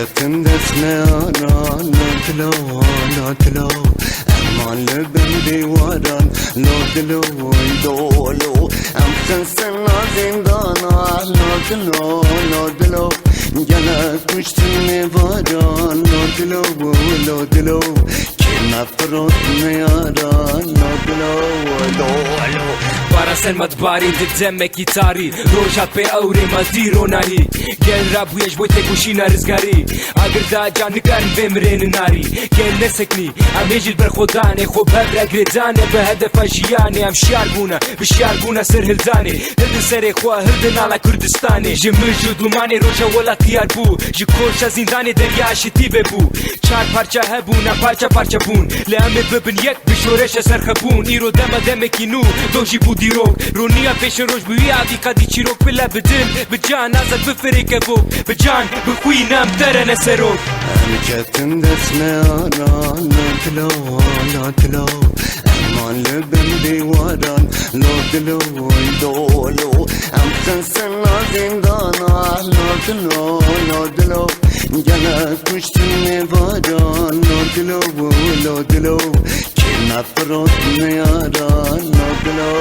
كتم دسنا نادلو نادلو امان لبن دیواران نادلو دولو ام سنسنا زندانا نادلو نادلو جلس کشتن واران نادلو نادلو که نفرات میاران نادلو دولو Para sen madbari didzemek gitari Roja pe aure maziro nari Gel rabu yesh bojte kushina rizgari Agar da jan nikarn vemren nari Gel nesekni am hejil ber khodane Khob hebra gredane be hedef ajiyane Am bishar buna sir hildane Hildin sere khwa hildin ala Kurdistane Ji mujud lumane roja wala tiyar bu Ji korsha zindane derya shiti bebu Çar parça hebuna parça parça bun Le ame bibin yek bishoresha serkhabun Iro dema demekinu doji bu دیروک رونیا پیش روش بوی عادی قدی چیروک بلا بدل بجان ازد بفری کبوک بجان بخوی نم ترن سروک ام کتم دسنا نادلو نادلو امان لبن دیواران نادلو دولو ام سنسنا زندانا نادلو نادلو جلس کشتن واران نادلو نادلو که نفرات میاران نادلو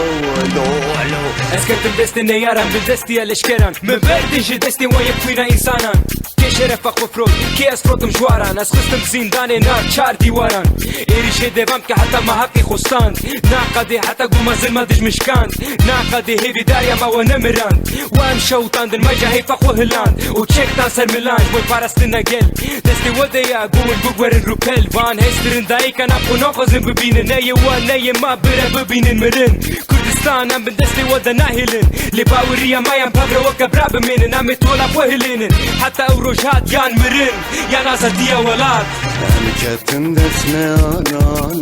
دولو اسكتم دستي نياران بالدستي الاشكران من بردش دستي ويبقينا انسانا كي شرف وفرود كي اسفروتم جواران اسخستم زندان نار چار دیواران ايريش ديفام كي حتى ما حقي خستان ناقدي حتى قوم زلمة دج مشكاند ناقدي هيفي داريا ما ونمراند وام شوطان دن مجا هي فخو هلاند وتشيك تانسر ميلانج وي بارستنا جل دستي وديا قوم بقور الروبل وان هسترن دايكا نابو ناخذ ببين ناي وناي ما برا ببين المرن كردستان ام بدستي ودا ناهلن لباوريا ما يم بابرا وكبرا بمين نامي تولا بوهلين حتى اوروجات يان مرن يان ازديا ولاد ام كتم دسنا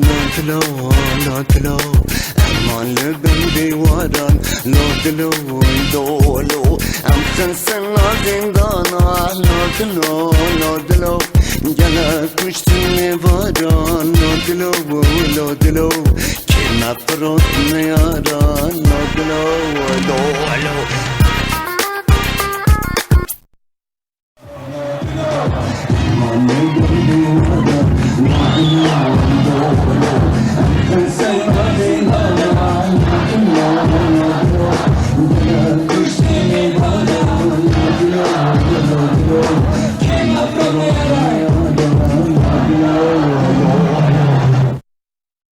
نادلو نادلو امان لبن دیواران نادلو دولو ام سنسنا زندانا نادلو نادلو جلس کشتن واران نادلو نادلو که نفرات میاران نادلو دولو